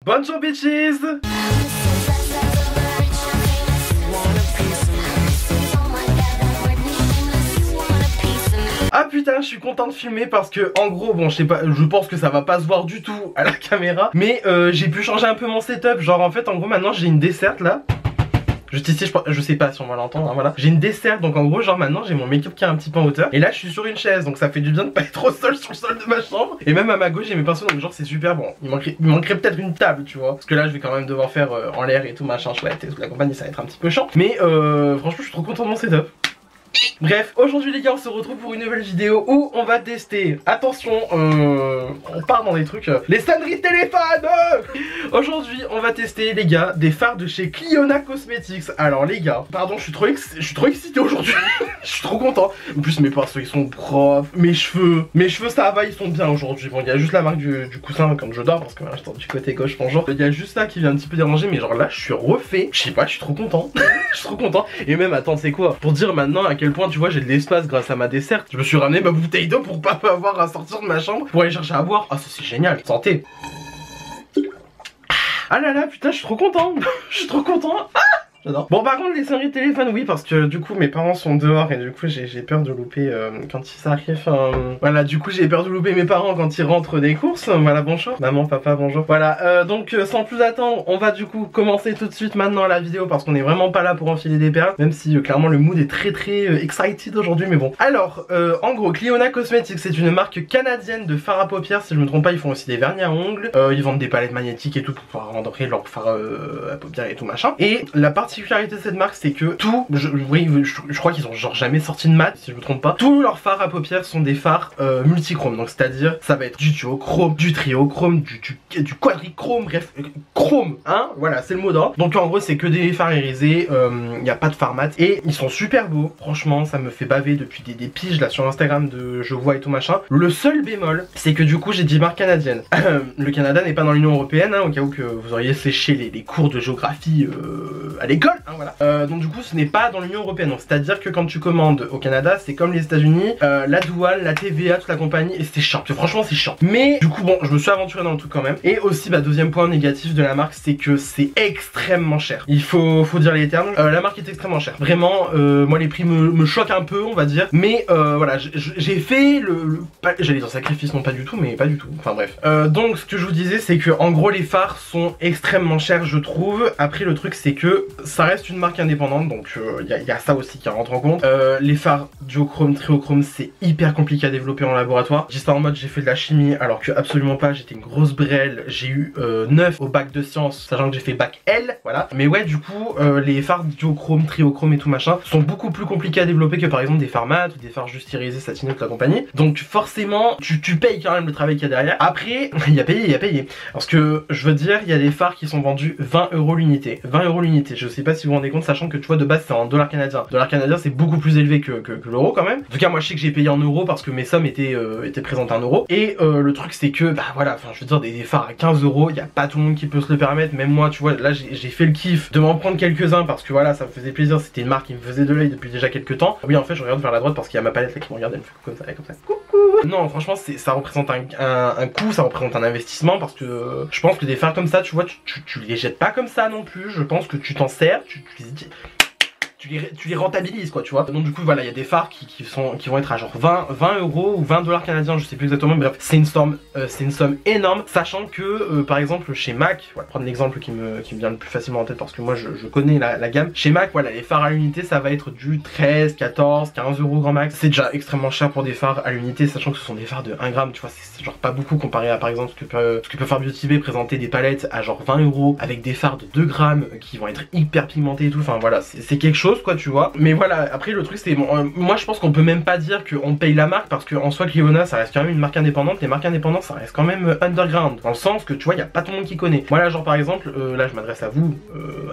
Bonjour bitches. Ah putain, je suis content de filmer parce que en gros, bon, je sais pas, je pense que ça va pas se voir du tout à la caméra, mais j'ai pu changer un peu mon setup. Genre en fait, en gros, maintenant j'ai une desserte là. Juste ici, je sais pas si on va l'entendre, hein, voilà. J'ai une desserte, donc en gros, genre maintenant j'ai mon make-up qui est un petit peu en hauteur. Et là, je suis sur une chaise, donc ça fait du bien de pas être au sol sur le sol de ma chambre. Et même à ma gauche, j'ai mes pinceaux, donc genre c'est super bon. Il manquerait peut-être une table, tu vois. Parce que là, je vais quand même devoir faire en l'air et tout, machin chouette et toute la compagnie, ça va être un petit peu chiant. Mais franchement, je suis trop content de mon setup. Bref, aujourd'hui les gars, on se retrouve pour une nouvelle vidéo où on va tester, attention, on part dans des trucs, les sonneries de téléphone. Aujourd'hui, on va tester les gars, des fards de chez Clionadh Cosmetics. Alors les gars, pardon, je suis trop excité aujourd'hui. Je suis trop content. En plus mes pinceaux ils sont propres, mes cheveux ça va, ils sont bien aujourd'hui. Bon, il y a juste la marque du coussin quand je dors, parce que voilà, je dors du côté gauche, bonjour. Il y a juste ça qui vient un petit peu déranger, mais genre là, je suis refait. Je sais pas, je suis trop content. Je suis trop content. Et même, attends, c'est quoi? Pour dire maintenant à quel point tu vois j'ai de l'espace grâce à ma desserte, je me suis ramené ma bouteille d'eau pour pas avoir à sortir de ma chambre pour aller chercher à boire. Ah ça c'est génial, santé. Ah là là putain, je suis trop content. Je suis trop content. Ah, j'adore. Bon, par contre les sonneries de téléphone, oui, parce que du coup mes parents sont dehors et du coup j'ai peur de louper quand ils arrivent. Voilà, du coup j'ai peur de louper mes parents quand ils rentrent des courses. Voilà, bonjour maman, papa, bonjour. Voilà, donc sans plus attendre, on va du coup commencer tout de suite maintenant la vidéo parce qu'on est vraiment pas là pour enfiler des perles, même si clairement le mood est très excited aujourd'hui, mais bon. Alors en gros, Clionadh Cosmetics, c'est une marque canadienne de fard à paupières, si je me trompe pas. Ils font aussi des vernis à ongles, ils vendent des palettes magnétiques et tout pour pouvoir rendre leur fard à paupières et tout machin. Et la particularité de cette marque, c'est que tout, je crois qu'ils ont genre jamais sorti de mat, si je me trompe pas. Tous leurs fards à paupières sont des fards multichromes, donc c'est à dire ça va être du duochrome, du triochrome, du quadrichrome, bref, chrome, hein, voilà, c'est le mot d'ordre. Donc en gros c'est que des fards irisés, il n'y a pas de fard mat et ils sont super beaux. Franchement ça me fait baver depuis des piges là sur Instagram de je vois et tout machin. Le seul bémol, c'est que du coup j'ai dit marque canadienne. Le Canada n'est pas dans l'Union Européenne, hein, au cas où que vous auriez séché les cours de géographie à l'école, hein, voilà. Donc du coup ce n'est pas dans l'Union Européenne, c'est à dire que quand tu commandes au Canada c'est comme les États-Unis, la douane, la TVA, toute la compagnie, et c'est chiant, franchement c'est chiant. Mais du coup bon, je me suis aventuré dans le truc quand même. Et aussi bah deuxième point négatif de la marque, c'est que c'est extrêmement cher. Il faut dire les termes, la marque est extrêmement chère. Vraiment, moi les prix me choquent un peu on va dire. Mais voilà, j'ai fait j'allais dire sacrifice, non pas du tout, mais pas du tout, enfin bref. Donc ce que je vous disais c'est que en gros les fards sont extrêmement chers je trouve. Après le truc c'est que ça reste une marque indépendante, donc il y a ça aussi qui rentre en compte. Les fards duochrome, triochrome, c'est hyper compliqué à développer en laboratoire. J'ai ça en mode j'ai fait de la chimie alors que absolument pas, j'étais une grosse brêle. J'ai eu 9 au bac de sciences, sachant que j'ai fait bac L, voilà. Mais ouais, du coup les fards duochrome, triochrome et tout machin sont beaucoup plus compliqués à développer que par exemple des fards mat ou des fards juste irisés, satinés, toute la compagnie. Donc forcément tu payes quand même le travail qu'il y a derrière. Après il y a payé. Parce que je veux dire, il y a des fards qui sont vendus 20 € l'unité. 20 € l'unité, je sais pas si vous vous rendez compte, sachant que tu vois de base c'est en dollars canadiens. Dollar canadien c'est beaucoup plus élevé que l'euro quand même. En tout cas moi je sais que j'ai payé en euros parce que mes sommes étaient présentes en euros. Et le truc c'est que bah voilà, enfin je veux dire des fards à 15 €, il y a pas tout le monde qui peut se le permettre. Même moi tu vois là j'ai fait le kiff de m'en prendre quelques-uns parce que voilà ça me faisait plaisir, c'était une marque qui me faisait de l'œil depuis déjà quelques temps. Oui en fait je regarde vers la droite parce qu'il y a ma palette là qui me regarde, elle me fait comme ça. Coucou. Non franchement ça représente un coût, ça représente un investissement parce que je pense que des fards comme ça tu vois tu les jettes pas comme ça non plus. Je pense que tu t'en sers, tu les rentabilises quoi tu vois. Donc du coup voilà il y a des fards qui vont être à genre 20 € ou 20 $ canadiens, je sais plus exactement, mais bref c'est une somme énorme, sachant que par exemple chez MAC, on va prendre l'exemple qui me vient le plus facilement en tête parce que moi je connais la gamme. Chez MAC voilà les fards à l'unité ça va être du 13, 14, 15 € grand max. C'est déjà extrêmement cher pour des fards à l'unité, sachant que ce sont des fards de 1 gramme, tu vois, c'est genre pas beaucoup comparé à par exemple ce que peut faire Beauty Bay, présenter des palettes à genre 20 € avec des fards de 2 grammes qui vont être hyper pigmentés et tout. Enfin voilà c'est quelque chose quoi tu vois. Mais voilà après le truc c'est moi je pense qu'on peut même pas dire qu'on paye la marque parce qu'en soi Clionadh ça reste quand même une marque indépendante. Les marques indépendantes ça reste quand même underground dans le sens que tu vois il y a pas tout le monde qui connaît. Moi là genre par exemple là je m'adresse à vous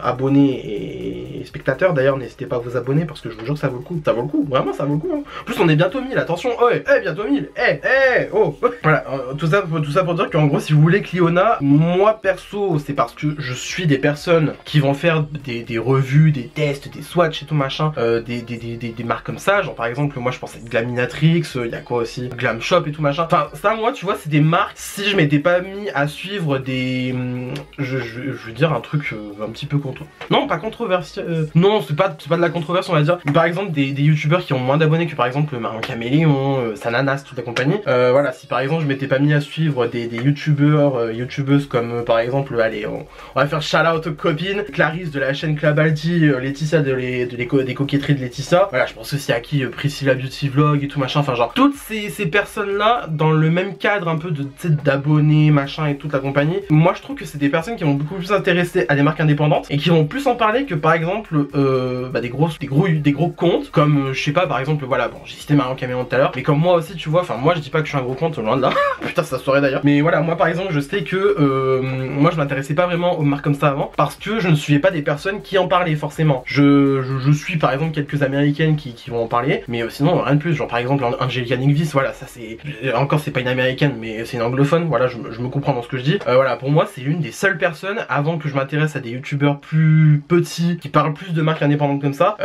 abonnés et les spectateurs. D'ailleurs n'hésitez pas à vous abonner parce que je vous jure que ça vaut le coup. Ça vaut le coup, vraiment ça vaut le coup hein. En plus on est bientôt 1000, attention, bientôt 1000, oh. Voilà, tout ça pour dire qu'en gros si vous voulez Cliona, moi perso c'est parce que je suis des personnes qui vont faire des revues, des tests, des swatchs et tout machin, des marques comme ça, genre par exemple moi je pense à Glaminatrix, il y a quoi aussi, Glam Shop et tout machin, enfin ça moi tu vois c'est des marques, si je m'étais pas mis à suivre des, je veux dire un truc un petit peu non pas controversiel, non c'est pas de la controverse on va dire, par exemple des youtubeurs qui ont moins d'abonnés que par exemple Marion Caméléon, Sananas, toute la compagnie, voilà si par exemple je m'étais pas mis à suivre des youtubeurs, youtubeuses comme par exemple, allez on va faire shout out aux copines, Clarisse de la chaîne Clabaldi, Laetitia des coquetteries de Laetitia, voilà je pense aussi à qui Priscilla Beauty Vlog et tout machin, enfin genre toutes ces personnes là dans le même cadre un peu de d'abonnés machin et toute la compagnie, moi je trouve que c'est des personnes qui vont beaucoup plus s'intéresser à des marques indépendantes et qui vont plus en parler que par exemple des gros comptes comme je sais pas par exemple voilà bon j'ai cité Marion Caméléon tout à l'heure mais comme moi aussi tu vois, enfin moi je dis pas que je suis un gros compte loin de là putain ça se saurait d'ailleurs, mais voilà moi par exemple je sais que moi je m'intéressais pas vraiment aux marques comme ça avant parce que je ne suivais pas des personnes qui en parlaient forcément, je suis par exemple quelques américaines qui vont en parler mais sinon rien de plus, genre par exemple Angelica Ningvis, voilà ça c'est encore c'est pas une américaine mais c'est une anglophone, voilà je me comprends dans ce que je dis, voilà pour moi c'est une des seules personnes avant que je m'intéresse à des youtubeurs plus petits qui parlent plus de marques indépendantes comme ça,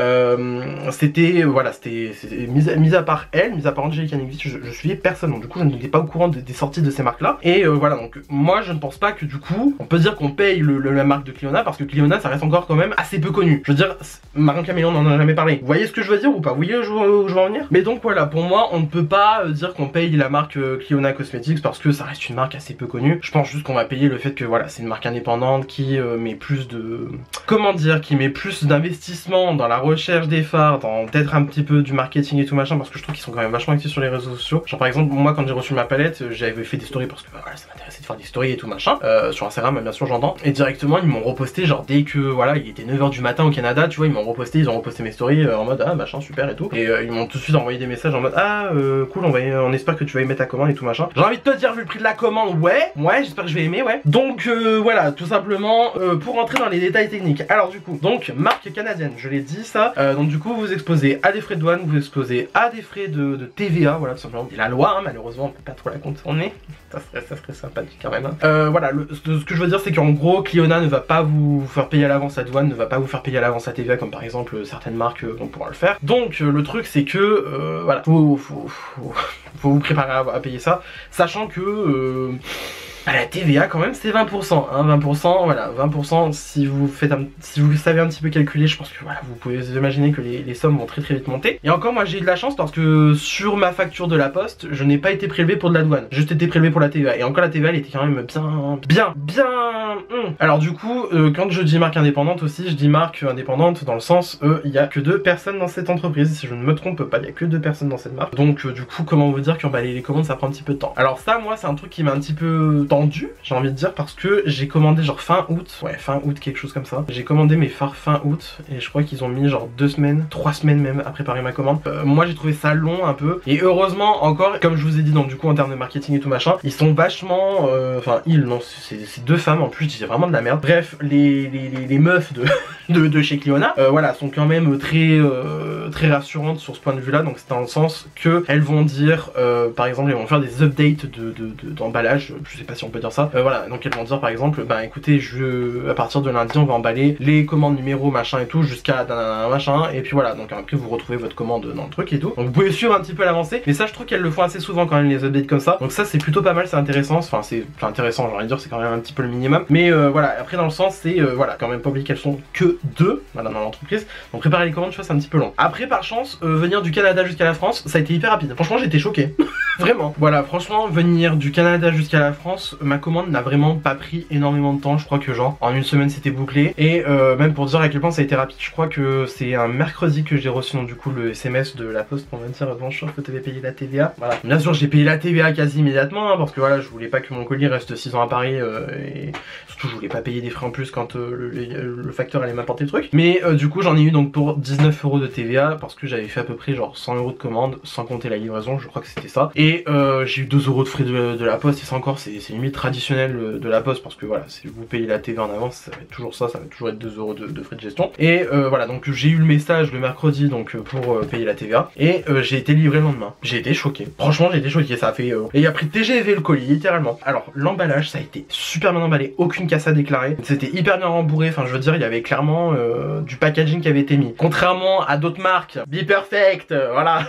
c'était voilà c'était mis à part elle, mis à part Angelica Ningvis, je suivais personne donc du coup je n'étais pas au courant des sorties de ces marques là et voilà donc moi je ne pense pas que du coup on peut dire qu'on paye la marque de Cliona parce que Cliona ça reste encore quand même assez peu connu, je veux dire Marion Caméléon n'en a jamais parlé, vous voyez ce que je veux dire ou pas, vous voyez où je veux en venir, mais donc voilà pour moi on ne peut pas dire qu'on paye la marque Cliona Cosmetics parce que ça reste une marque assez peu connue, je pense juste qu'on va payer le fait que voilà c'est une marque indépendante qui met plus de, comment dire, qui met plus d'investissement dans la recherche des fards, dans peut-être un petit peu du marketing et tout machin parce que je trouve qu'ils sont quand même vachement actifs sur les réseaux sociaux, genre par exemple moi quand j'ai reçu ma palette j'avais fait des stories parce que bah, voilà ça m'intéressait de faire des stories et tout machin, sur Instagram bien sûr j'entends, et directement ils m'ont reposté genre dès que voilà il était 9 h du matin au Canada tu vois ils m'ont reposté, ils ont reposté mes stories en mode ah machin super et tout, et ils m'ont tout de suite envoyé des messages en mode ah cool on espère que tu vas y mettre ta commande et tout machin, j'ai envie de te dire vu le prix de la commande ouais j'espère que je vais aimer ouais, donc voilà tout simplement pour rentrer dans les détails techniques, alors du coup donc marque canadienne je l'ai dit ça, donc du coup vous exposez à des frais de douane, vous exposez à des frais de TVA, voilà tout simplement, et la loi hein, malheureusement on peut pas trop la contourner, ça serait sympathique quand même hein. Voilà ce que je veux dire c'est qu'en gros Cliona ne va pas vous faire payer à l'avance la douane, ne va pas vous faire payer à l'avance la TVA comme par exemple certaines marques vont pouvoir le faire, donc le truc c'est que voilà faut vous préparer à payer ça, sachant que la TVA quand même c'est 20%, hein, 20%, voilà, 20% si vous savez un petit peu calculer, je pense que voilà, vous pouvez imaginer que les sommes vont très vite monter. Et encore moi j'ai eu de la chance parce que sur ma facture de la poste, je n'ai pas été prélevé pour de la douane, juste été prélevé pour la TVA. Et encore la TVA elle était quand même bien. Alors du coup, quand je dis marque indépendante aussi, je dis marque indépendante dans le sens, il y a que 2 personnes dans cette entreprise, si je ne me trompe pas, il y a que 2 personnes dans cette marque. Donc du coup, comment vous dire qu'emballer les commandes ça prend un petit peu de temps. Alors ça moi c'est un truc qui m'a un petit peu tendu, j'ai envie de dire, parce que j'ai commandé genre fin août, ouais fin août quelque chose comme ça, j'ai commandé mes fards fin août et je crois qu'ils ont mis genre 2 semaines, 3 semaines même à préparer ma commande. Moi j'ai trouvé ça long un peu, et heureusement encore, comme je vous ai dit, donc du coup en termes de marketing et tout machin, ils sont vachement, enfin non c'est 2 femmes en plus, je disais vraiment de la merde, bref les meufs de chez Cliona, voilà, sont quand même très rassurantes sur ce point de vue là, donc c'est dans le sens que elles vont dire, par exemple elles vont faire des updates d'emballage, je sais pas si on peut dire ça, voilà, donc elles vont dire par exemple, bah écoutez, à partir de lundi on va emballer les commandes numéro machin et tout jusqu'à machin, et puis voilà, donc après vous retrouvez votre commande dans le truc et tout, donc vous pouvez suivre un petit peu l'avancée, mais ça je trouve qu'elles le font assez souvent quand même les updates comme ça, donc ça c'est plutôt pas mal, c'est intéressant, enfin c'est intéressant, j'ai envie de dire, c'est quand même un petit peu le minimum, mais voilà, après dans le sens c'est, voilà, quand même pas oublier qu'elles sont que 2, voilà, dans l'entreprise, donc préparer les commandes tu vois c'est un petit peu long. Après par chance, venir du Canada jusqu'à la France, ça a été hyper rapide, franchement j'étais choqué, vraiment, voilà, franchement venir du Canada jusqu'à la France, ma commande n'a vraiment pas pris énormément de temps, je crois que genre en une semaine c'était bouclé, et même pour dire à quel point ça a été rapide, je crois que c'est un mercredi que j'ai reçu donc du coup le SMS de la poste pour me dire bonjour, vous devez payer la TVA, voilà, bien sûr j'ai payé la TVA quasi immédiatement, hein, parce que voilà je voulais pas que mon colis reste 6 ans à Paris, et surtout je voulais pas payer des frais en plus quand le facteur allait m'apporter le truc, mais du coup j'en ai eu donc pour 19 € de TVA parce que j'avais fait à peu près genre 100 € de commande sans compter la livraison, je crois que c'était ça, et Et j'ai eu 2 € de frais de la poste, et ça encore c'est limite traditionnel de la poste, parce que voilà, si vous payez la TV en avance, ça va être toujours ça va toujours être 2 € de frais de gestion. Et voilà, donc j'ai eu le message le mercredi donc pour payer la TVA, et j'ai été livré le lendemain. J'ai été choqué, franchement j'ai été choqué, ça a fait... Et il a pris TGV le colis, littéralement. Alors l'emballage, ça a été super bien emballé, aucune casse à déclarer, c'était hyper bien rembourré, enfin je veux dire, il y avait clairement du packaging qui avait été mis. Contrairement à d'autres marques, Be Perfect, voilà.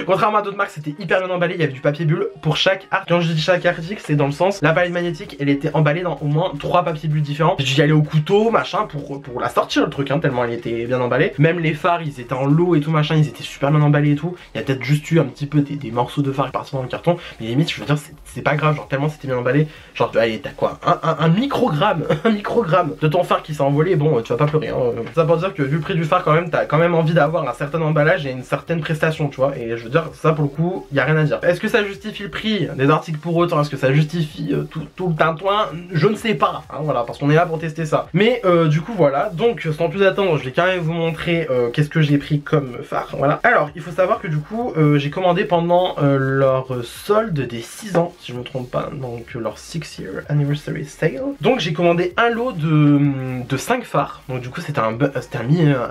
Contrairement à d'autres marques, c'était hyper bien emballé, il y avait du papier bulle pour chaque article. Quand je dis chaque article, c'est dans le sens, la palette magnétique, elle était emballée dans au moins 3 papiers bulles différents. J'ai dû y aller au couteau, machin, pour la sortir le truc, hein, tellement elle était bien emballée. Même les phares, ils étaient en lot et tout, machin, ils étaient super bien emballés et tout. Il y a peut-être juste eu un petit peu des morceaux de phare partis dans le carton, mais limite, je veux dire, c'est pas grave, genre tellement c'était bien emballé. Genre, allez, t'as quoi, un microgramme, un microgramme de ton phare qui s'est envolé, bon, tu vas pas pleurer, hein. Ça pour dire que vu le prix du phare, quand même, t'as quand même envie d'avoir un certain emballage et une certaine prestation, tu vois. Et je veux dire, ça pour le coup, y a rien à dire. Est-ce que ça justifie le prix des articles pour autant? Est-ce que ça justifie tout le tintouin? Je ne sais pas, hein, voilà, parce qu'on est là pour tester ça. Mais du coup, voilà, donc sans plus attendre, je vais quand même vous montrer qu'est-ce que j'ai pris comme phare, voilà. Alors, il faut savoir que du coup, j'ai commandé pendant leur solde des 6 ans, si je me trompe pas, donc leur 6-year anniversary sale. Donc j'ai commandé un lot de 5 phares, donc du coup c'était un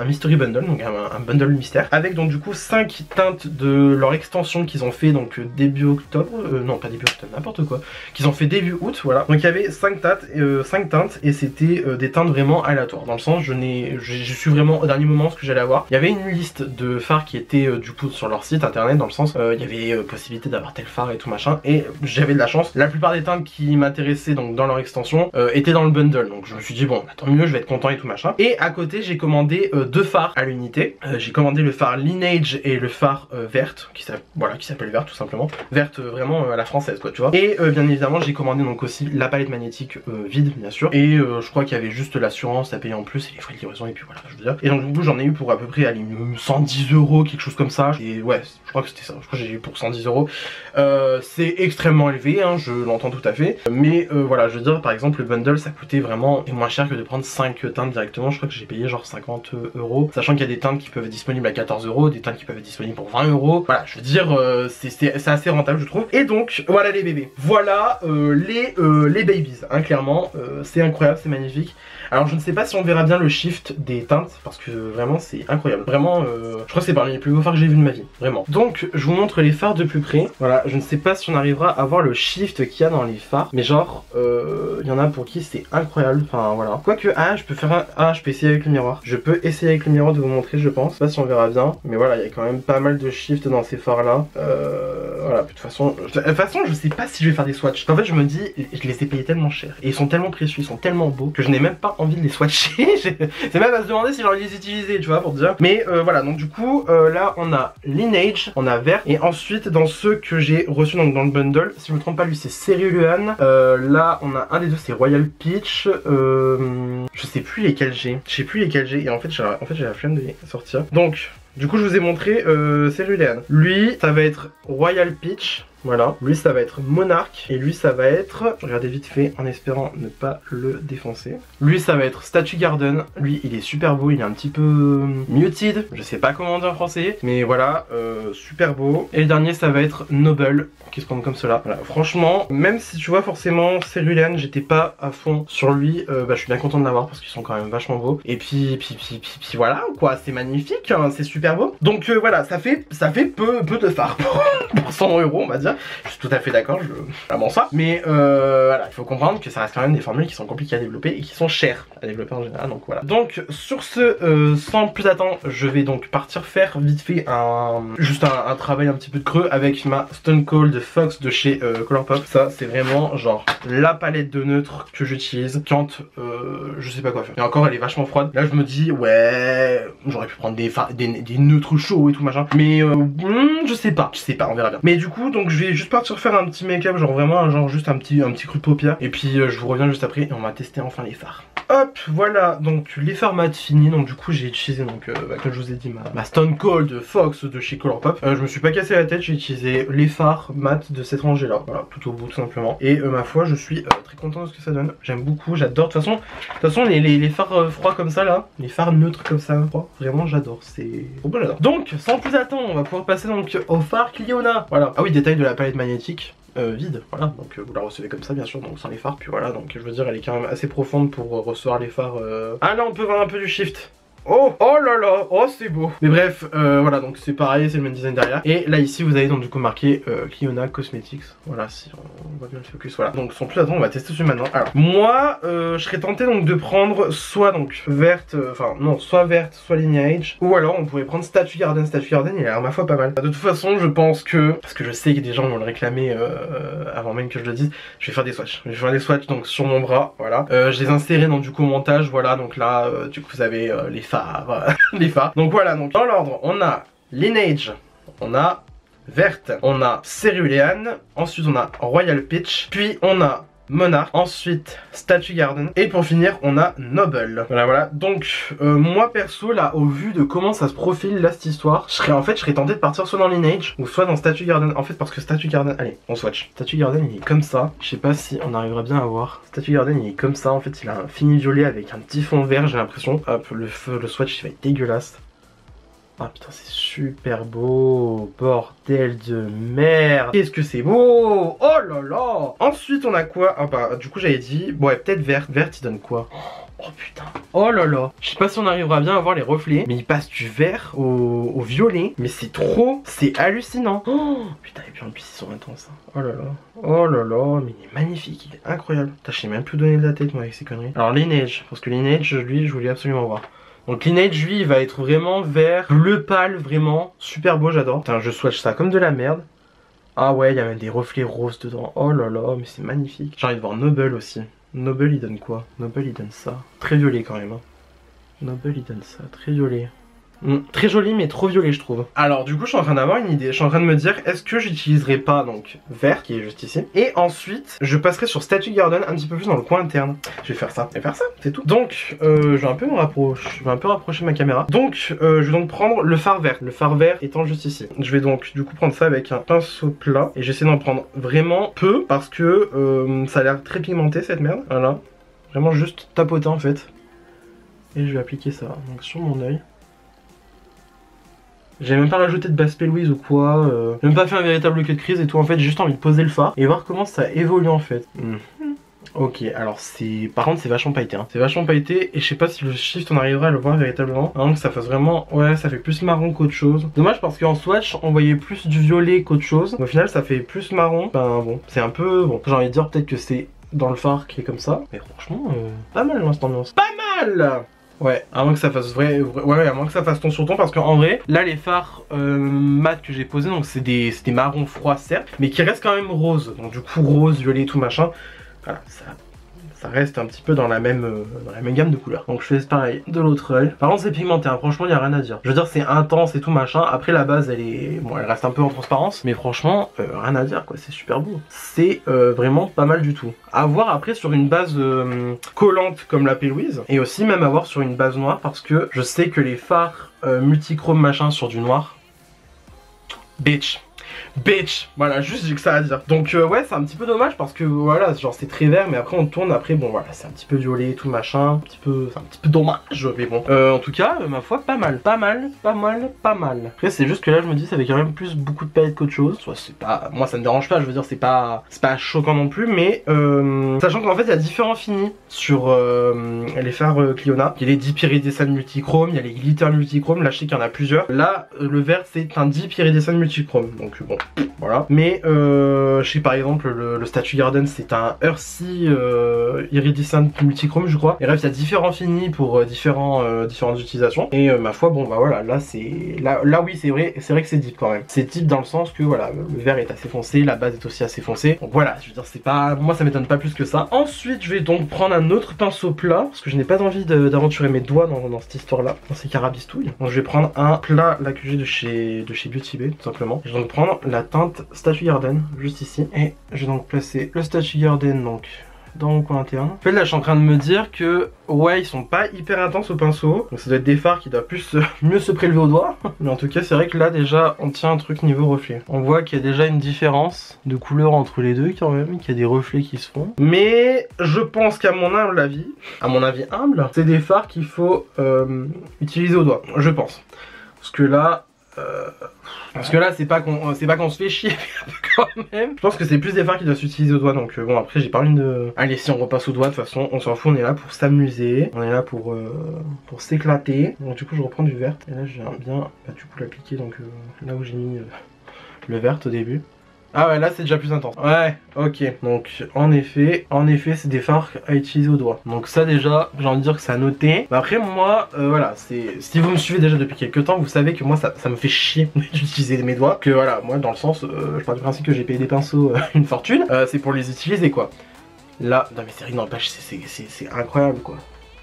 mystery bundle, donc un bundle mystère, avec donc du coup 5 teintes de leur extension qu'ils ont fait donc début octobre, non pas début octobre, n'importe quoi, qu'ils ont fait début août, voilà. Donc il y avait 5 teintes et c'était des teintes vraiment aléatoires, dans le sens je suis vraiment au dernier moment ce que j'allais avoir. Il y avait une liste de phares qui était du coup sur leur site internet, dans le sens il y avait possibilité d'avoir tel phare et tout machin, et j'avais de la chance. La plupart des teintes qui m'intéressaient donc dans leur extension étaient dans le bundle, donc je me suis dit bon, tant mieux, je vais être content et tout machin. Et à côté j'ai commandé 2 phares à l'unité. J'ai commandé le phare Lineage et le phare verte, qui s'appelle verte tout simplement, verte vraiment à la française quoi, tu vois. Et bien évidemment j'ai commandé donc aussi la palette magnétique vide bien sûr, et je crois qu'il y avait juste l'assurance à payer en plus et les frais de livraison, et puis voilà, je veux dire. Et donc du coup j'en ai eu pour à peu près 110 €, quelque chose comme ça, et ouais, je crois que c'était ça, je crois que j'ai eu pour 110 €. C'est extrêmement élevé, hein, je l'entends tout à fait, mais voilà, je veux dire, par exemple le bundle ça coûtait vraiment moins cher que de prendre 5 teintes directement. Je crois que j'ai payé genre 50 €, sachant qu'il y a des teintes qui peuvent être disponibles à 14 €, des teintes qui peuvent être disponibles pour 20 €. Voilà, je veux dire, c'est assez rentable je trouve. Et donc voilà les bébés, voilà les babies, hein, clairement, c'est incroyable, c'est magnifique. Alors je ne sais pas si on verra bien le shift des teintes, parce que vraiment c'est incroyable, vraiment je crois que c'est parmi les plus beaux phares que j'ai vu de ma vie, vraiment. Donc je vous montre les phares de plus près. Voilà, je ne sais pas si on arrivera à voir le shift qu'il y a dans les phares, mais genre il y en a pour qui c'est incroyable, enfin voilà. Quoique, je peux essayer avec le miroir, je peux essayer avec le miroir de vous montrer, je pense. Je sais pas si on verra bien, mais voilà, il y a quand même pas mal de shift dans ces phares là. Voilà, de toute façon je sais pas si je vais faire des swatchs. En fait je me dis, je les ai payés tellement cher et ils sont tellement précieux, ils sont tellement beaux que je n'ai même pas envie de les swatcher. C'est même à se demander si j'ai envie de les utiliser, tu vois, pour dire. Mais voilà, donc du coup là on a Lineage, on a vert, et ensuite dans ceux que j'ai reçus donc dans le bundle, si je me trompe pas, lui c'est Cerulean, là on a un des deux, c'est Royal Peach, je sais plus lesquels j'ai, et en fait j'ai la flemme de les sortir. Donc du coup je vous ai montré Cerulean, lui ça va être Royal Peach. Voilà, lui ça va être Monarch, et lui ça va être, regardez vite fait en espérant ne pas le défoncer. Lui ça va être Statue Garden, lui il est super beau, il est un petit peu muted, je sais pas comment dire en français, mais voilà, super beau. Et le dernier ça va être Noble, qui se prend comme cela. Voilà, franchement, même si tu vois forcément Cerulean, j'étais pas à fond sur lui, je suis bien content de l'avoir parce qu'ils sont quand même vachement beaux. Et puis voilà quoi, c'est magnifique, hein, c'est super beau. Donc voilà, ça fait peu de phare pour 100 € on va dire. Je suis tout à fait d'accord, vraiment ça. Mais voilà, il faut comprendre que ça reste quand même des formules qui sont compliquées à développer et qui sont chères à développer en général, donc voilà. Donc sur ce, sans plus attendre, je vais donc partir faire vite fait juste un travail un petit peu de creux avec ma Stone Cold Fox de chez Colourpop. Ça c'est vraiment genre la palette de neutres que j'utilise quand je sais pas quoi faire. Et encore elle est vachement froide. Là je me dis ouais, j'aurais pu prendre des neutres chauds et tout machin. Mais je sais pas, on verra bien. Mais du coup donc je vais juste partir faire un petit make-up, genre vraiment juste un petit creux de paupière. Et puis je vous reviens juste après et on va tester enfin les phares. hop, voilà, donc les fards mat finis. Donc du coup j'ai utilisé, donc comme je vous ai dit, ma Stone Cold Fox de chez Colourpop. Je me suis pas cassé la tête, j'ai utilisé les fards mat de cette rangée là, voilà, tout au bout tout simplement. Et ma foi je suis très content de ce que ça donne. J'aime beaucoup, j'adore. De toute façon les fards froids comme ça là, les fards neutres comme ça froids, vraiment j'adore, c'est trop beau, j'adore. Donc sans plus attendre, on va pouvoir passer donc au phare Cliona. Voilà, ah oui, détail de la palette magnétique. Vide, voilà, donc vous la recevez comme ça bien sûr, donc sans les fards, puis voilà, donc je veux dire elle est quand même assez profonde pour recevoir les fards. Ah là on peut voir un peu du shift. Oh, oh là là, oh c'est beau. Mais bref, voilà, donc c'est pareil, c'est le même design derrière. Et là ici vous avez donc du coup marqué Cliona Cosmetics. Voilà, si on voit bien le focus, voilà. Donc sans plus attendre, on va tester celui maintenant. Alors moi, je serais tenté donc de prendre soit donc verte, enfin non, soit verte, soit Lineage. Ou alors on pourrait prendre Statue Garden. Statue Garden il a l'air ma foi pas mal. De toute façon je pense que, parce que je sais que des gens vont le réclamer avant même que je le dise, je vais faire des swatchs. Je vais faire des swatchs donc sur mon bras, voilà. Je les insérerai donc du coup au montage, voilà. Donc là, du coup vous avez les fards. Les fards. Donc voilà, donc dans l'ordre, on a Lineage, on a Verte, on a Cerulean, ensuite on a Royal Peach, puis on a Monarch, ensuite Statue Garden, et pour finir on a Noble. Voilà, voilà. Donc moi perso là, au vu de comment ça se profile là cette histoire, je serais tenté de partir soit dans Lineage ou soit dans Statue Garden. En fait parce que Statue Garden, allez on swatch. Statue Garden il est comme ça, je sais pas si on arrivera bien à voir. Statue Garden il est comme ça, en fait il a un fini violet avec un petit fond vert, j'ai l'impression. Hop, le swatch il va être dégueulasse. Ah putain c'est super beau, bordel de merde. Qu'est-ce que c'est beau. Oh là là. Ensuite on a quoi? Ah bah du coup j'avais dit, ouais peut-être vert. Vert il donne quoi? Oh putain. Oh là là. Je sais pas si on arrivera bien à voir les reflets, mais il passe du vert au violet. Mais c'est trop, c'est hallucinant. Oh putain, et puis en plus ils sont intenses. Oh là là. Oh là là, mais il est magnifique, il est incroyable. Putain, je sais même plus donner de la tête moi avec ces conneries. Alors Lineage, parce que Lineage lui je voulais absolument voir. Donc Lineage lui il va être vraiment vert, bleu pâle, vraiment super beau, j'adore. Putain je swatch ça comme de la merde. Ah ouais il y a même des reflets roses dedans. Oh là là mais c'est magnifique. J'ai envie de voir Noble aussi. Noble il donne quoi? Noble il donne ça. Très violet quand même hein. Noble il donne ça, très violet. Très joli mais trop violet je trouve. Alors du coup je suis en train d'avoir une idée. Je suis en train de me dire est-ce que j'utiliserai pas donc vert qui est juste ici. Et ensuite je passerai sur Statue Garden un petit peu plus dans le coin interne. Je vais faire ça et faire ça, c'est tout. Donc je vais un peu me rapprocher. Je vais un peu rapprocher ma caméra. Donc je vais donc prendre le fard vert. Le fard vert étant juste ici. Je vais donc du coup prendre ça avec un pinceau plat. Et j'essaie d'en prendre vraiment peu parce que ça a l'air très pigmenté cette merde. Voilà. Vraiment juste tapoter en fait. Et je vais appliquer ça donc sur mon œil. J'ai même pas rajouté de base Louise ou quoi, j'ai même pas fait un véritable cut de crise et tout, en fait j'ai juste envie de poser le phare et voir comment ça évolue en fait. Ok, alors c'est... Par contre c'est vachement pailleté hein. C'est vachement pailleté et je sais pas si le shift on arrivera à le voir véritablement. Donc ça fasse vraiment... Ouais ça fait plus marron qu'autre chose. Dommage parce qu'en swatch on voyait plus du violet qu'autre chose. Au final ça fait plus marron. Enfin bon, c'est un peu... Bon, j'ai envie de dire peut-être que c'est dans le phare qui est comme ça. Mais franchement, pas mal cette ambiance. Pas mal. Ouais, à moins que ça fasse ouais, à moins que ça fasse ton sur ton, parce qu'en vrai, là les fards mat que j'ai posés, donc c'est des marrons froids certes, mais qui restent quand même roses. Donc du coup rose, violet, tout machin. Voilà, ça reste un petit peu dans la même gamme de couleurs. Donc je fais pareil de l'autre œil. Par contre c'est pigmenté, hein. Franchement il n'y a rien à dire. Je veux dire c'est intense et tout machin. Après la base elle est... Bon elle reste un peu en transparence. Mais franchement rien à dire quoi, c'est super beau. C'est vraiment pas mal du tout. À voir après sur une base collante comme la P-Louise. Et aussi même à voir sur une base noire parce que je sais que les fards multichrome machin sur du noir. Bitch. Voilà, juste j'ai que ça à dire. Donc ouais c'est un petit peu dommage parce que voilà genre c'est très vert mais après on tourne après bon voilà c'est un petit peu violet tout machin, c'est un petit peu dommage mais bon. En tout cas ma foi pas mal. Après c'est juste que là je me dis ça fait quand même plus beaucoup de paillettes qu'autre chose. Soit c'est pas, moi ça me dérange pas, je veux dire c'est pas choquant non plus mais sachant qu'en fait il y a différents finis sur les fards Cliona. Il y a les Deep Iridescent multichrome, il y a les glitter multichrome, là je sais qu'il y en a plusieurs. Là le vert c'est un Deep Iridescent multichrome donc bon voilà. Mais je sais par exemple le Statue Garden c'est un Earthy Iridescent multichrome je crois. Et bref il y a différents finis pour différentes utilisations. Et ma foi bon bah voilà là c'est là oui c'est vrai que c'est deep quand même. C'est deep dans le sens que voilà le vert est assez foncé, la base est aussi assez foncée. Donc voilà je veux dire c'est pas, moi ça m'étonne pas plus que ça. Ensuite je vais donc prendre un autre pinceau plat parce que je n'ai pas envie d'aventurer mes doigts dans cette histoire là, dans ces carabistouilles. Donc je vais prendre un plat là que j'ai de chez Beauty Bay tout simplement. Je vais donc prendre la teinte Statue Garden juste ici et je vais donc placer le Statue Garden donc dans mon coin interne. En fait là je suis en train de me dire que ouais ils sont pas hyper intenses au pinceau, donc ça doit être des fards qui doivent plus mieux se prélever au doigt. Mais en tout cas c'est vrai que là déjà on tient un truc niveau reflet. On voit qu'il y a déjà une différence de couleur entre les deux quand même, qu'il y a des reflets qui se font. Mais je pense qu'à mon humble avis, humble, c'est des fards qu'il faut utiliser au doigt, je pense. Parce que là c'est pas qu'on se fait chier quand même. Je pense que c'est plus des fards qui doivent s'utiliser au doigt. Donc bon après j'ai pas envie de... Allez si on repasse au doigt de toute façon on s'en fout, on est là pour s'amuser. On est là pour s'éclater. Donc du coup je reprends du vert. Et là je viens bien du coup l'appliquer donc là où j'ai mis le vert au début. Ah ouais là c'est déjà plus intense. Ouais ok. Donc en effet c'est des fards à utiliser au doigt. Donc ça déjà j'ai envie de dire que c'est à noter. Mais après moi voilà c'est... Si vous me suivez déjà depuis quelques temps vous savez que moi ça me fait chier d'utiliser mes doigts. Que voilà moi dans le sens je pars du principe que j'ai payé des pinceaux une fortune. C'est pour les utiliser quoi. Là non mais c'est vrai n'empêche c'est incroyable quoi.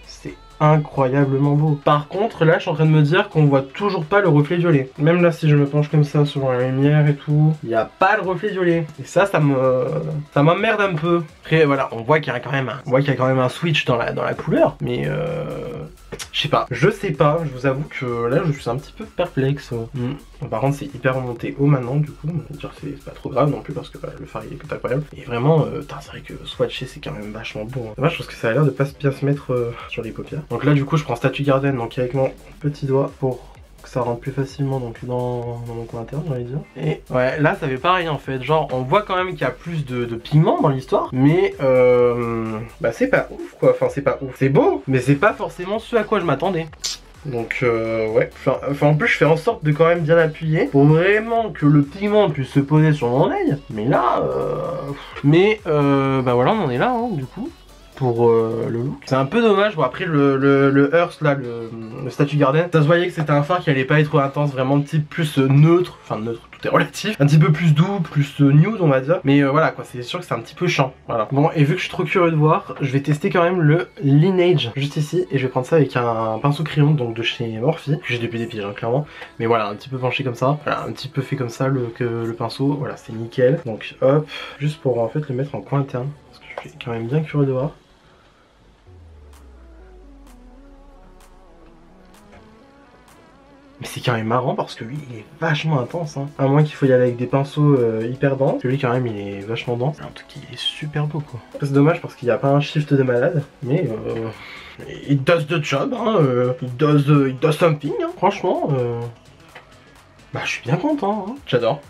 C'est incroyablement beau. Par contre là je suis en train de me dire qu'on voit toujours pas le reflet violet. Même là si je me penche comme ça sur la lumière et tout, il n'y a pas le reflet violet. Et ça m'emmerde un peu. Après voilà, on voit qu'il y a quand même un switch dans la couleur. Mais je sais pas, je vous avoue que là je suis un petit peu perplexe. Par contre c'est hyper remonté haut maintenant du coup, on va dire que c'est pas trop grave non plus parce que bah, le fard il est incroyable. Et vraiment, c'est vrai que swatcher c'est quand même vachement bon. Moi je pense que ça a l'air de pas bien se mettre sur les paupières. Donc là du coup je prends Statue Garden donc avec mon petit doigt pour que ça rentre plus facilement donc dans mon coin interne j'ai envie de dire. Et ouais là ça fait pareil en fait, genre on voit quand même qu'il y a plus de pigments dans l'histoire. Mais bah c'est pas ouf quoi, enfin c'est pas ouf. C'est beau mais c'est pas forcément ce à quoi je m'attendais. Donc ouais, enfin en plus je fais en sorte de quand même bien appuyer pour vraiment que le pigment puisse se poser sur mon œil. Mais là, bah voilà on en est là hein, du coup. Pour le look. C'est un peu dommage, bon après le Hearst là, le Statue Garden, ça se voyait que c'était un fard qui allait pas être intense, vraiment de type plus neutre, enfin neutre, tout est relatif, un petit peu plus doux, plus nude on va dire, mais voilà quoi, c'est sûr que c'est un petit peu chiant, voilà. Bon et vu que je suis trop curieux de voir, je vais tester quand même le Lineage juste ici, et je vais prendre ça avec un pinceau crayon donc de chez Morphe, que j'ai depuis des pieds hein, clairement, mais voilà, un petit peu penché comme ça, voilà, un petit peu fait comme ça le pinceau, voilà c'est nickel, donc hop, juste pour en fait le mettre en coin interne, parce que je suis quand même bien curieux de voir. Mais c'est quand même marrant parce que lui il est vachement intense hein. À moins qu'il faut y aller avec des pinceaux hyper denses. Lui quand même il est vachement dense. En tout cas il est super beau quoi. C'est dommage parce qu'il n'y a pas un shift de malade. Mais it does the job hein. It does something hein. Franchement bah je suis bien content hein. J'adore.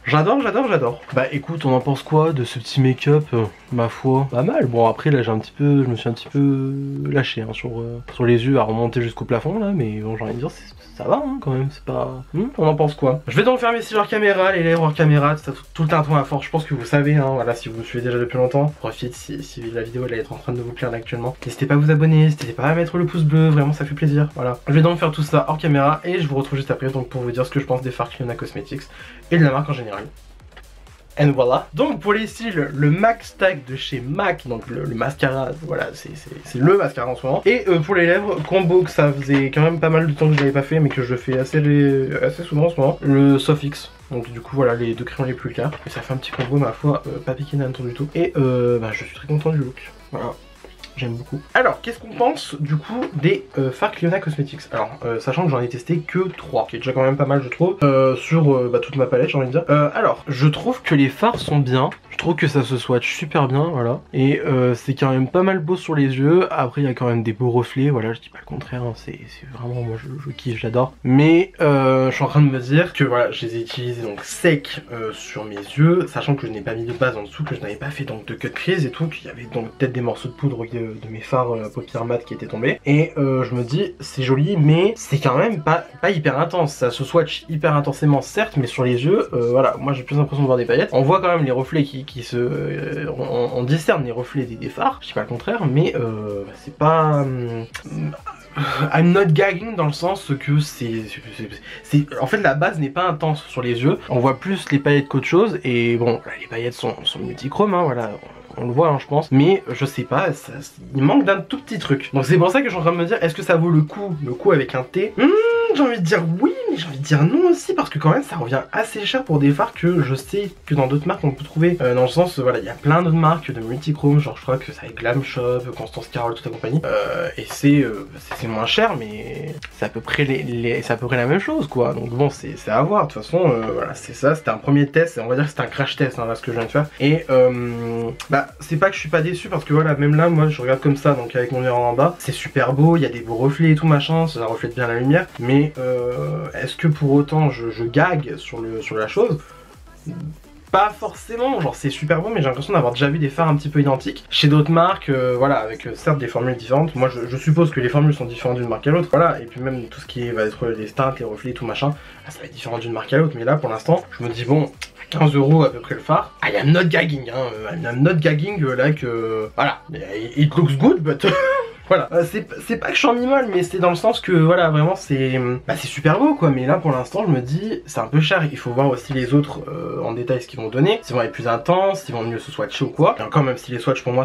Bah écoute on en pense quoi de ce petit make-up ma foi, pas mal. Bon après là je me suis un petit peu lâché hein, sur les yeux à remonter jusqu'au plafond là. Mais bon j'ai envie de dire ça va hein, quand même, c'est pas... on en pense quoi? Je vais donc faire mes cils hors caméra, les lèvres hors caméra, tout le tintouin à force, je pense que vous savez, hein, voilà, si vous me suivez déjà depuis longtemps. Profite si la vidéo elle est en train de vous plaire là actuellement. N'hésitez pas à vous abonner, n'hésitez pas à mettre le pouce bleu, vraiment ça fait plaisir, voilà. Je vais donc faire tout ça hors caméra et je vous retrouve juste après donc pour vous dire ce que je pense des fards Clionadh Cosmetics et de la marque en général. Et voilà. Donc pour les cils, le MAC Stack de chez MAC, donc le mascara, voilà, c'est le mascara en ce moment. Et pour les lèvres, combo que ça faisait quand même pas mal de temps que je l'avais pas fait, mais que je fais assez souvent en ce moment, le Sofix. Donc du coup voilà les deux crayons les plus clairs. Et ça fait un petit combo ma foi, pas piqué d'un tour du tout. Et bah, je suis très content du look. Voilà. J'aime beaucoup. Alors, qu'est-ce qu'on pense du coup des fards Clionadh Cosmetics? Alors, sachant que j'en ai testé que 3, qui est déjà quand même pas mal je trouve, sur toute ma palette j'ai envie de dire. Alors, je trouve que les fards sont bien, je trouve que ça se swatch super bien, voilà. Et c'est quand même pas mal beau sur les yeux, après il y a quand même des beaux reflets, voilà, je dis pas le contraire, hein, c'est vraiment, moi je kiffe, j'adore. Mais je suis en train de me dire que voilà, je les ai utilisés donc secs sur mes yeux, sachant que je n'ai pas mis de base en dessous, que je n'avais pas fait donc de cut crease et tout, qu'il y avait donc peut-être des morceaux de poudre de mes fards paupières mat qui étaient tombés. Et je me dis c'est joli mais c'est quand même pas hyper intense. Ça se swatch hyper intensément certes, mais sur les yeux voilà, moi j'ai plus l'impression de voir des paillettes. On voit quand même les reflets qui se... on discerne les reflets des fards, je dis pas le contraire, mais c'est pas... I'm not gagging dans le sens que en fait la base n'est pas intense sur les yeux. On voit plus les paillettes qu'autre chose. Et bon là, les paillettes sont multichromes hein, voilà. On le voit hein, je pense, mais je sais pas, il manque d'un tout petit truc. Donc c'est pour ça que je suis en train de me dire, est-ce que ça vaut le coup avec un T? j'ai envie de dire oui, mais j'ai envie de dire non aussi, parce que quand même ça revient assez cher pour des fards que je sais que dans d'autres marques on peut trouver. Dans le sens, voilà, il y a plein d'autres marques de multichrome, genre je crois que c'est avec Glam Shop, Constance Carole, toute la compagnie. Et c'est moins cher, mais c'est à peu près c'est à peu près la même chose, quoi. Donc bon, c'est à voir. De toute façon, voilà, c'est ça. C'était un premier test, et on va dire que c'était un crash test, hein, là, ce que je viens de faire. Et bah, c'est pas que je suis pas déçu, parce que voilà, même là, moi, je regarde comme ça, donc avec mon miroir en bas, c'est super beau, il y a des beaux reflets et tout machin, ça reflète bien la lumière. Mais est-ce que pour autant je gague sur la chose? Pas forcément, genre c'est super beau, mais j'ai l'impression d'avoir déjà vu des fards un petit peu identiques chez d'autres marques, voilà, avec certes des formules différentes. Moi je suppose que les formules sont différentes d'une marque à l'autre, voilà, et puis même tout ce qui va être les teintes, les reflets, tout machin, ça va être différent d'une marque à l'autre, mais là pour l'instant, je me dis bon, 15 € à peu près le phare. I am not gagging, hein, I am not gagging, like, voilà, it looks good, but... Voilà, c'est pas que je suis en mi-molle, mais c'est dans le sens que voilà, vraiment c'est super beau quoi. Mais là pour l'instant je me dis c'est un peu cher. Il faut voir aussi les autres en détail ce qu'ils vont donner, s'ils vont être plus intenses, s'ils vont mieux se swatcher ou quoi. Et encore, même si les swatchs pour moi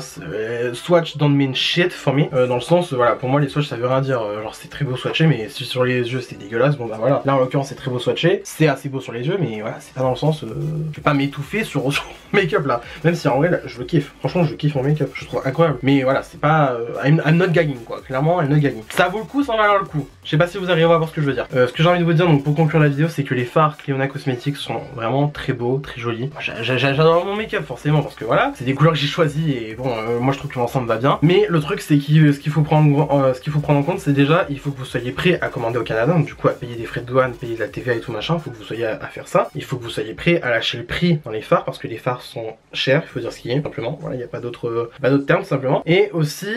swatch don't mean shit for me, dans le sens voilà, pour moi les swatchs ça veut rien dire, genre c'est très beau swatché, mais si sur les yeux c'est dégueulasse, bon bah voilà. Là en l'occurrence c'est très beau swatché, c'est assez beau sur les yeux, mais voilà, c'est pas dans le sens je vais pas m'étouffer sur mon make-up là, même si en vrai là, je le kiffe, franchement je kiffe mon make-up, je trouve incroyable, mais voilà, c'est pas I'm not gagging quoi, clairement I'm not gagging. Ça vaut le coup sans valoir le coup. Je sais pas si vous arrivez à voir ce que je veux dire. Ce que j'ai envie de vous dire donc pour conclure la vidéo, c'est que les fards Clionadh Cosmetics sont vraiment très beaux, très jolis. J'adore mon make-up forcément, parce que voilà, c'est des couleurs que j'ai choisies et bon, moi je trouve que l'ensemble va bien. Mais le truc c'est ce qu'il faut prendre en compte, c'est déjà il faut que vous soyez prêt à commander au Canada, donc du coup à payer des frais de douane, payer de la TVA et tout machin. Il faut que vous soyez à faire ça. Il faut que vous soyez prêt à lâcher le prix dans les fards, parce que les fards sont chers, il faut dire ce qu'il y a simplement. Voilà, il n'y a pas d'autres termes simplement. Et aussi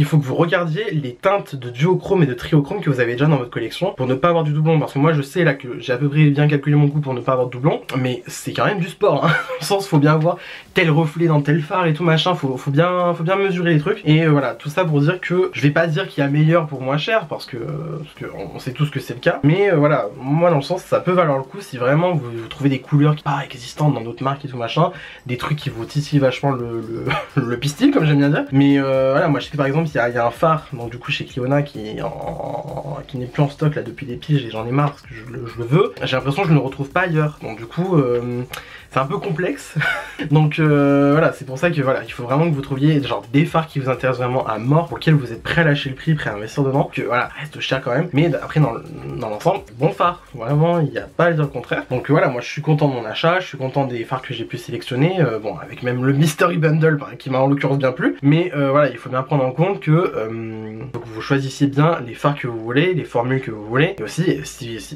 il faut que vous regardiez les teintes de duochrome et de triochrome que vous avez déjà dans votre collection pour ne pas avoir du doublon, parce que moi je sais là que j'ai à peu près bien calculé mon coût pour ne pas avoir de doublon, mais c'est quand même du sport, hein. Dans le sens faut bien voir tel reflet dans tel phare et tout machin, faut bien mesurer les trucs. Et voilà, tout ça pour dire que je vais pas dire qu'il y a meilleur pour moins cher, parce que on sait tous que c'est le cas, mais voilà, moi dans le sens ça peut valoir le coup si vraiment vous trouvez des couleurs qui paraissent existantes dans d'autres marques et tout machin, des trucs qui vous titillent vachement le pistil comme j'aime bien dire. Mais voilà, moi je sais que par exemple il y a un phare donc du coup chez Clionadh qui n'est plus en stock là depuis des piges, et j'en ai marre parce que je le veux. J'ai l'impression que je ne le retrouve pas ailleurs, donc du coup c'est un peu complexe. Donc voilà, c'est pour ça que voilà, il faut vraiment que vous trouviez genre des fards qui vous intéressent vraiment à mort, pour lesquels vous êtes prêt à lâcher le prix, prêt à investir dedans, que voilà, reste cher quand même, mais après dans l'ensemble, bon phare, vraiment il n'y a pas à dire le contraire. Donc voilà, moi je suis content de mon achat, je suis content des fards que j'ai pu sélectionner, bon avec même le Mystery Bundle qui m'a en l'occurrence bien plu, mais voilà, il faut bien prendre en compte que vous choisissiez bien les fards que vous voulez, les formules que vous voulez, et aussi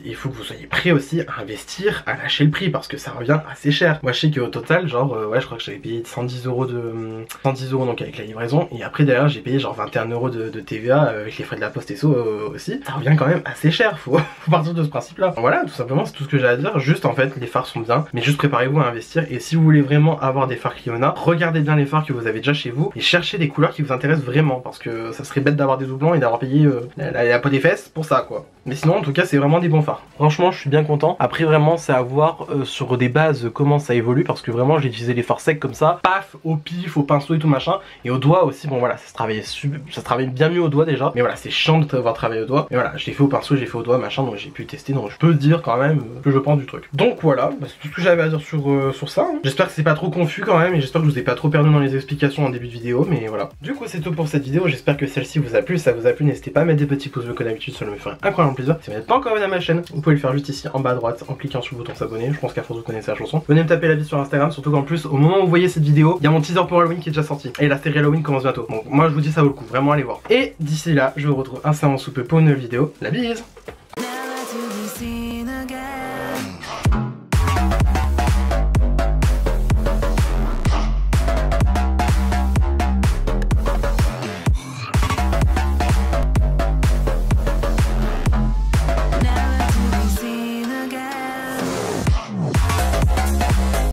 il faut que vous soyez prêt aussi à investir, à lâcher le prix, parce que ça revient assez cher. Moi je sais qu'au total genre ouais, je crois que j'avais payé 110 € donc avec la livraison, et après derrière j'ai payé genre 21 € de TVA avec les frais de la poste et ça aussi. Ça revient quand même assez cher, faut partir de ce principe là. Voilà, tout simplement c'est tout ce que j'ai à dire. Juste en fait les fards sont bien, mais juste préparez-vous à investir, et si vous voulez vraiment avoir des fards Clionadh, regardez bien les fards que vous avez déjà chez vous et cherchez des couleurs qui vous intéressent vraiment, parce que ça serait bête d'avoir des doublons et d'avoir payé la peau des fesses pour ça quoi. Mais sinon en tout cas c'est vraiment des bons fards. Franchement je suis bien content. Après vraiment c'est à voir sur des bases comment ça évolue, parce que vraiment j'ai utilisé les fards secs comme ça, paf, au pif, au pinceau et tout machin, et au doigt aussi, bon voilà, ça se travaille bien mieux au doigt déjà, mais voilà c'est chiant de devoir travailler au doigt, mais voilà je l'ai fait au pinceau, j'ai fait au doigt machin, donc j'ai pu tester, donc je peux dire quand même que je pense du truc. Donc voilà, bah, c'est tout ce que j'avais à dire sur ça, hein. J'espère que c'est pas trop confus quand même, et j'espère que je vous ai pas trop perdu dans les explications en début de vidéo, mais voilà. Du coup c'est tout pour cette vidéo, j'espère que celle-ci vous a plu. Si ça vous a plu, n'hésitez pas à mettre des petits pouces bleus comme d'habitude, ça me ferait incroyablement plaisir. Si vous n'êtes pas encore abonné à ma chaîne, vous pouvez le faire juste ici en bas à droite en cliquant sur le bouton s'abonner. Je pense qu'à force vous connaissez la chanson. Venez me taper la vie sur Instagram, surtout qu'en plus au moment où vous voyez cette vidéo, il y a mon teaser pour Halloween qui est déjà sorti, et la série Halloween commence bientôt. Donc moi je vous dis ça vaut le coup, vraiment allez voir. Et d'ici là, je vous retrouve incessamment sous peu pour une nouvelle vidéo. La bise!